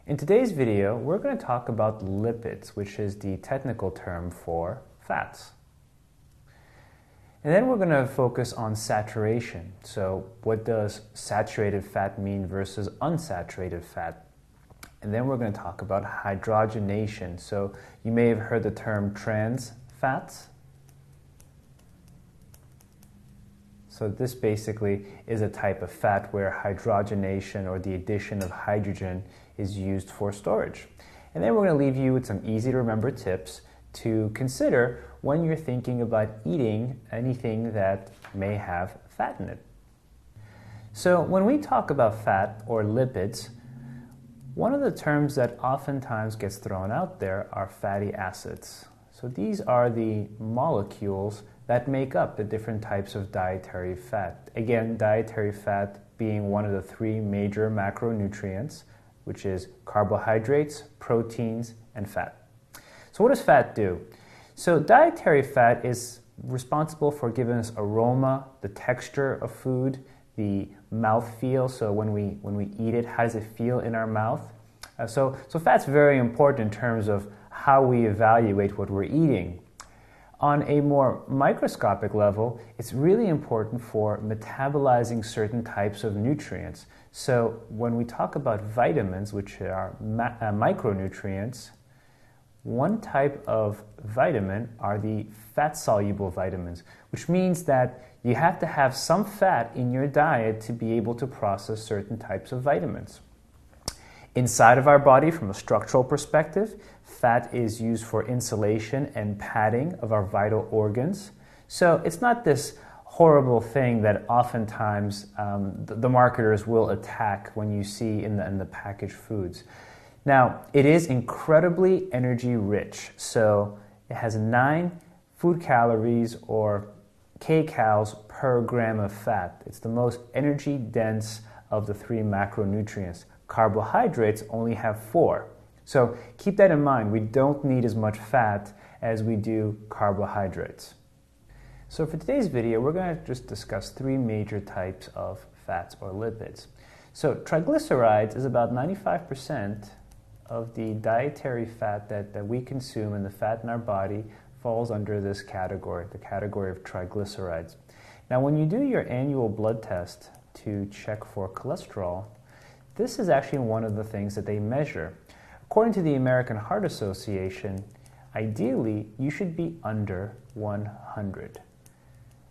In today's video, we're going to talk about lipids, which is the technical term for fats. And then we're going to focus on saturation. So what does saturated fat mean versus unsaturated fat? And then we're going to talk about hydrogenation. So you may have heard the term trans fats. So this basically is a type of fat where hydrogenation, or the addition of hydrogen, is used for storage. And then we're going to leave you with some easy to remember tips to consider when you're thinking about eating anything that may have fat in it. So when we talk about fat or lipids, one of the terms that oftentimes gets thrown out there are fatty acids. So these are the molecules that make up the different types of dietary fat. Again, dietary fat being one of the three major macronutrients, which is carbohydrates, proteins, and fat. So what does fat do? So dietary fat is responsible for giving us aroma, the texture of food, the mouthfeel. So when we eat it, how does it feel in our mouth? So fat's very important in terms of how we evaluate what we're eating. On a more microscopic level, it's really important for metabolizing certain types of nutrients. So when we talk about vitamins, which are micronutrients, one type of vitamin are the fat-soluble vitamins, which means that you have to have some fat in your diet to be able to process certain types of vitamins. Inside of our body, from a structural perspective, fat is used for insulation and padding of our vital organs. So it's not this horrible thing that oftentimes the marketers will attack when you see in the packaged foods. Now, it is incredibly energy rich. So it has 9 food calories or kcals per gram of fat. It's the most energy dense of the 3 macronutrients. Carbohydrates only have 4. So keep that in mind. We don't need as much fat as we do carbohydrates. So for today's video, we're going to just discuss 3 major types of fats or lipids. So triglycerides is about 95% of the dietary fat that we consume, and the fat in our body falls under this category, the category of triglycerides. Now when you do your annual blood test to check for cholesterol, this is actually one of the things that they measure. According to the American Heart Association, ideally you should be under 100.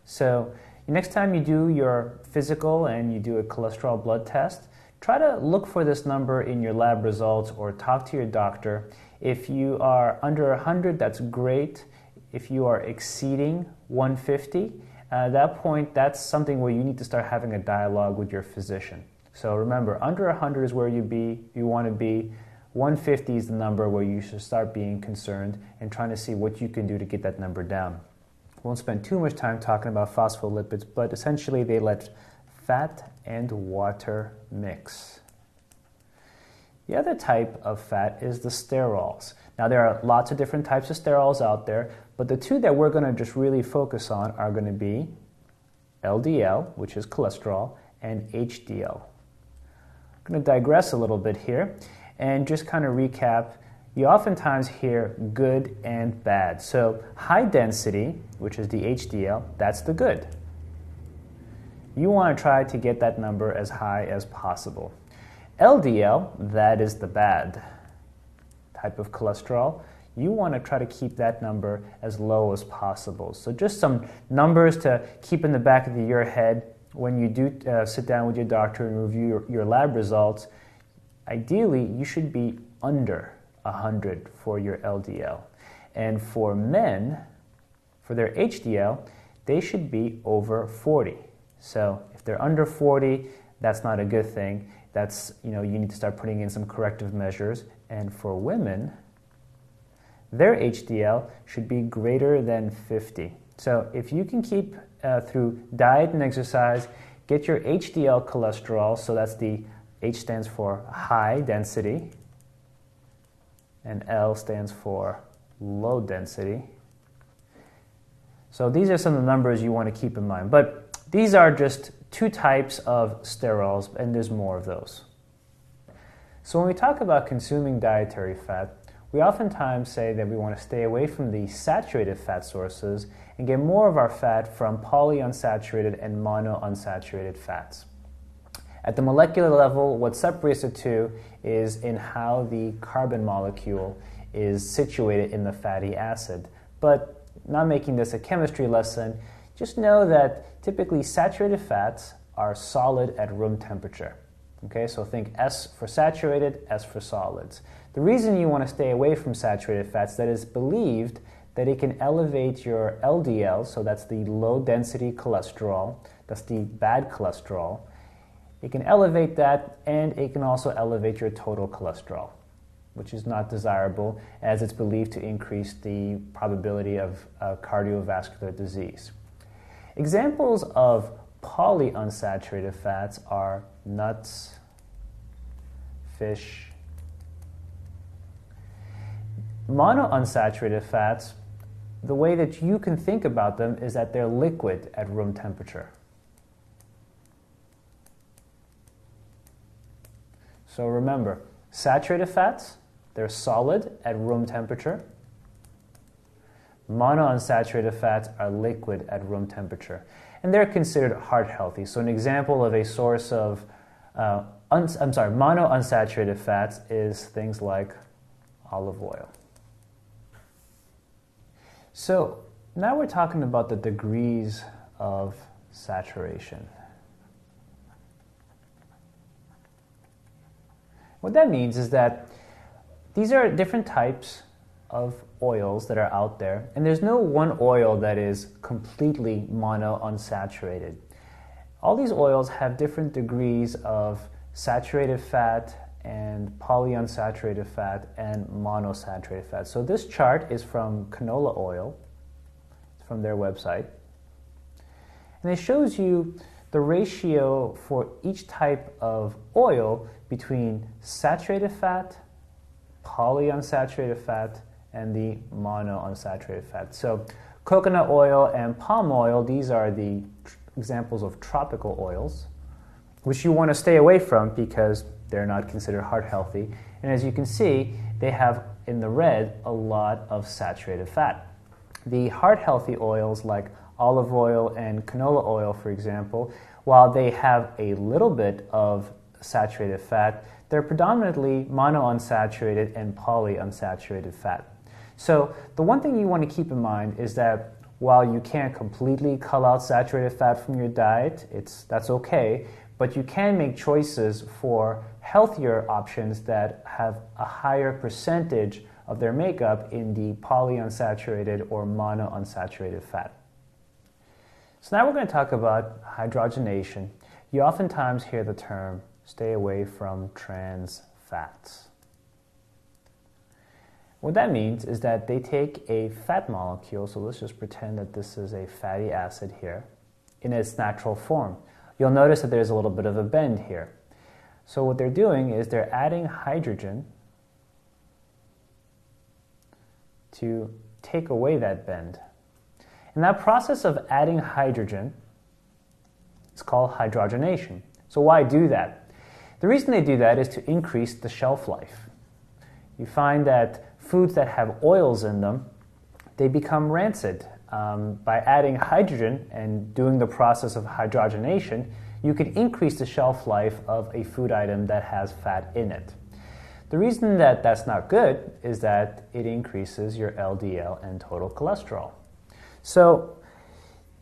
So next time you do your physical and you do a cholesterol blood test, try to look for this number in your lab results or talk to your doctor. If you are under 100, that's great. If you are exceeding 150, at that point, that's something where you need to start having a dialogue with your physician. So remember, under 100 is where you want to be. 150 is the number where you should start being concerned and trying to see what you can do to get that number down. We won't spend too much time talking about phospholipids, but essentially they let fat and water mix. The other type of fat is the sterols. Now there are lots of different types of sterols out there, but the 2 that we're going to just really focus on are going to be LDL, which is cholesterol, and HDL. I'm going to digress a little bit here and just kind of recap. You oftentimes hear good and bad. So high density, which is the HDL, that's the good. You want to try to get that number as high as possible. LDL, that is the bad type of cholesterol. You want to try to keep that number as low as possible. So just some numbers to keep in the back of your head when you do sit down with your doctor and review your lab results. Ideally, you should be under 100 for your LDL. And for men, for their HDL, they should be over 40. So if they're under 40, that's not a good thing. That's, you need to start putting in some corrective measures. And for women, their HDL should be greater than 50. So if you can keep through diet and exercise, get your HDL cholesterol, so that's the H stands for high density, and L stands for low density. So these are some of the numbers you want to keep in mind. But these are just 2 types of sterols, and there's more of those. So when we talk about consuming dietary fat, we oftentimes say that we want to stay away from the saturated fat sources and get more of our fat from polyunsaturated and monounsaturated fats. At the molecular level, what separates the two is in how the carbon molecule is situated in the fatty acid. But not making this a chemistry lesson, just know that typically saturated fats are solid at room temperature. Okay, so think S for saturated, S for solids. The reason you want to stay away from saturated fats, that is believed that it can elevate your LDL, so that's the low density cholesterol, that's the bad cholesterol. It can elevate that, and it can also elevate your total cholesterol, which is not desirable, as it's believed to increase the probability of cardiovascular disease. Examples of polyunsaturated fats are nuts, fish. Monounsaturated fats, the way that you can think about them is that they're liquid at room temperature. So remember, saturated fats, they're solid at room temperature. Monounsaturated fats are liquid at room temperature. And they're considered heart healthy. So an example of a source of monounsaturated fats is things like olive oil. So now we're talking about the degrees of saturation. What that means is that these are different types of oils that are out there, and there's no one oil that is completely monounsaturated. All these oils have different degrees of saturated fat and polyunsaturated fat and monosaturated fat. So this chart is from canola oil, it's from their website, and it shows you the ratio for each type of oil between saturated fat, polyunsaturated fat, and the monounsaturated fat. So coconut oil and palm oil, these are the examples of tropical oils, which you want to stay away from because they're not considered heart healthy. And as you can see, they have in the red a lot of saturated fat. The heart healthy oils like olive oil and canola oil, for example, while they have a little bit of saturated fat, they're predominantly monounsaturated and polyunsaturated fat. So the one thing you want to keep in mind is that while you can't completely cull out saturated fat from your diet, that's okay, but you can make choices for healthier options that have a higher percentage of their makeup in the polyunsaturated or monounsaturated fat. So now we're going to talk about hydrogenation. You oftentimes hear the term, stay away from trans fats. What that means is that they take a fat molecule, so let's just pretend that this is a fatty acid here, in its natural form. You'll notice that there's a little bit of a bend here. So what they're doing is they're adding hydrogen to take away that bend. And that process of adding hydrogen is called hydrogenation. So why do that? The reason they do that is to increase the shelf life. You find that foods that have oils in them, they become rancid. By adding hydrogen and doing the process of hydrogenation, you can increase the shelf life of a food item that has fat in it. The reason that that's not good is that it increases your LDL and total cholesterol. So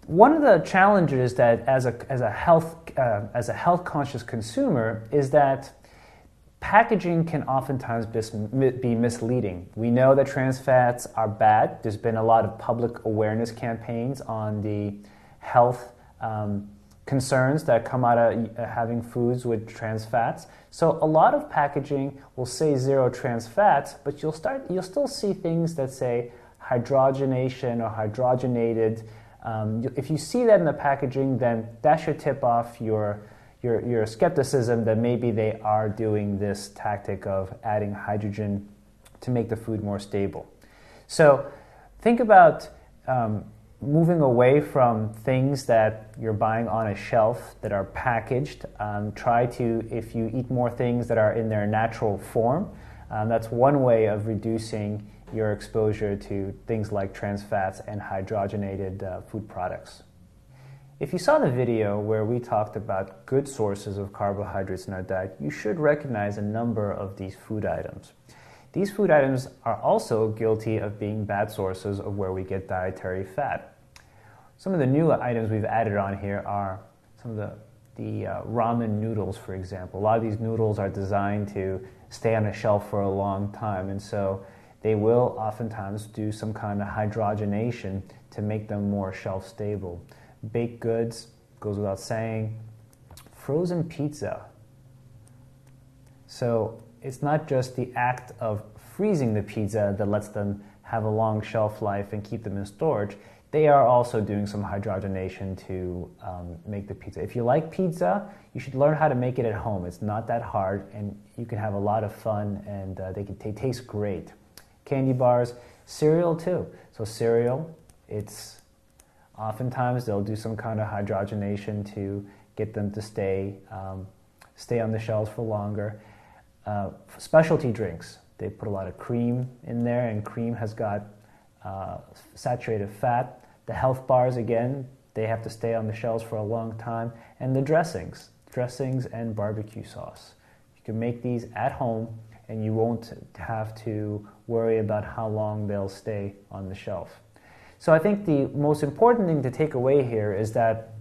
one of the challenges that as a health conscious consumer is that packaging can oftentimes be misleading. We know that trans fats are bad. There's been a lot of public awareness campaigns on the health concerns that come out of having foods with trans fats. So a lot of packaging will say zero trans fats, but you'll still see things that say hydrogenation or hydrogenated. If you see that in the packaging, then that should tip off your skepticism that maybe they are doing this tactic of adding hydrogen to make the food more stable. So think about moving away from things that you're buying on a shelf that are packaged. Try to, if you eat more things that are in their natural form, that's one way of reducing your exposure to things like trans fats and hydrogenated food products. If you saw the video where we talked about good sources of carbohydrates in our diet, you should recognize a number of these food items. These food items are also guilty of being bad sources of where we get dietary fat. Some of the new items we've added on here are some of the ramen noodles, for example. A lot of these noodles are designed to stay on a shelf for a long time, and so they will oftentimes do some kind of hydrogenation to make them more shelf stable. Baked goods, goes without saying. Frozen pizza. So it's not just the act of freezing the pizza that lets them have a long shelf life and keep them in storage. They are also doing some hydrogenation to make the pizza. If you like pizza, you should learn how to make it at home. It's not that hard, and you can have a lot of fun, and they taste great. Candy bars, cereal too. So cereal, it's oftentimes they'll do some kind of hydrogenation to get them to stay on the shelves for longer. Specialty drinks, they put a lot of cream in there, and cream has got saturated fat. The health bars, again, they have to stay on the shelves for a long time. And the dressings and barbecue sauce. You can make these at home, and you won't have to worry about how long they'll stay on the shelf. So I think the most important thing to take away here is that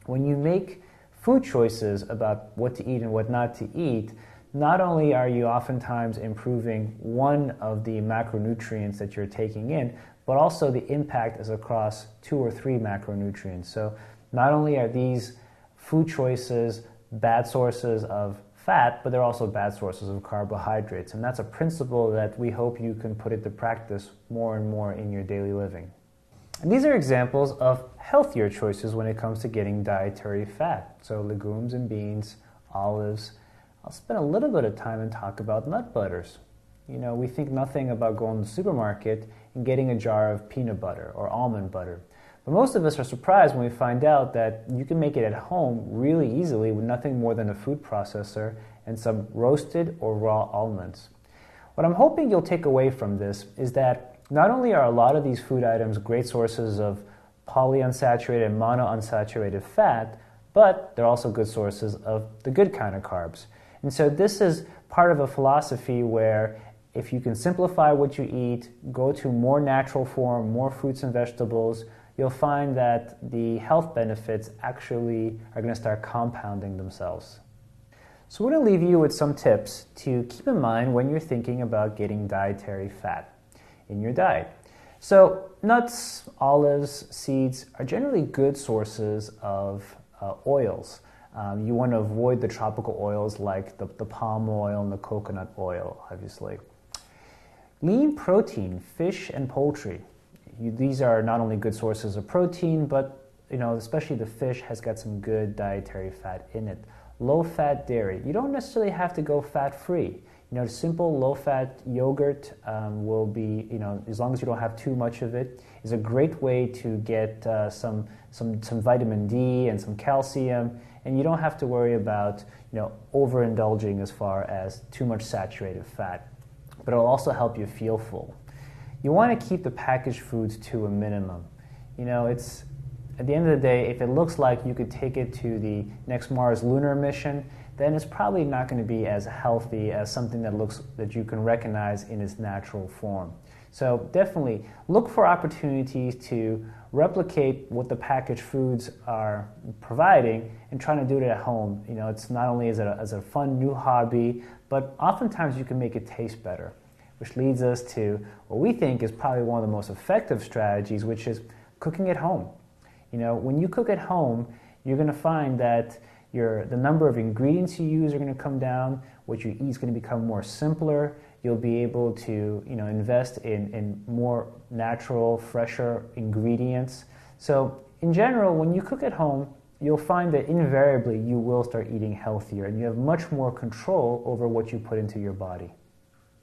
when you make food choices about what to eat and what not to eat, not only are you oftentimes improving one of the macronutrients that you're taking in, but also the impact is across 2 or 3 macronutrients. So not only are these food choices bad sources of fat, but they're also bad sources of carbohydrates. And that's a principle that we hope you can put into practice more and more in your daily living. And these are examples of healthier choices when it comes to getting dietary fat. So legumes and beans, olives. I'll spend a little bit of time and talk about nut butters. You know, we think nothing about going to the supermarket and getting a jar of peanut butter or almond butter. But most of us are surprised when we find out that you can make it at home really easily with nothing more than a food processor and some roasted or raw almonds. What I'm hoping you'll take away from this is that not only are a lot of these food items great sources of polyunsaturated and monounsaturated fat, but they're also good sources of the good kind of carbs. And so this is part of a philosophy where if you can simplify what you eat, go to more natural form, more fruits and vegetables, you'll find that the health benefits actually are going to start compounding themselves. So we're going to leave you with some tips to keep in mind when you're thinking about getting dietary fat in your diet. So nuts, olives, seeds are generally good sources of oils. You want to avoid the tropical oils like the palm oil and the coconut oil, obviously. Lean protein, fish and poultry. These are not only good sources of protein, but especially the fish has got some good dietary fat in it. Low-fat dairy. You don't necessarily have to go fat-free. Simple low-fat yogurt will be, as long as you don't have too much of it, is a great way to get some vitamin D and some calcium, and you don't have to worry about, overindulging as far as too much saturated fat. But it'll also help you feel full. You want to keep the packaged foods to a minimum. It's at the end of the day, if it looks like you could take it to the next Mars lunar mission, then it's probably not going to be as healthy as something that you can recognize in its natural form. So definitely look for opportunities to replicate what the packaged foods are providing and trying to do it at home. It's not only as a fun new hobby, but oftentimes you can make it taste better, which leads us to what we think is probably one of the most effective strategies, which is cooking at home. When you cook at home, you're going to find that the number of ingredients you use are going to come down. What you eat is going to become more simpler. You'll be able to invest in more natural, fresher ingredients. So in general, when you cook at home, you'll find that invariably you will start eating healthier, and you have much more control over what you put into your body.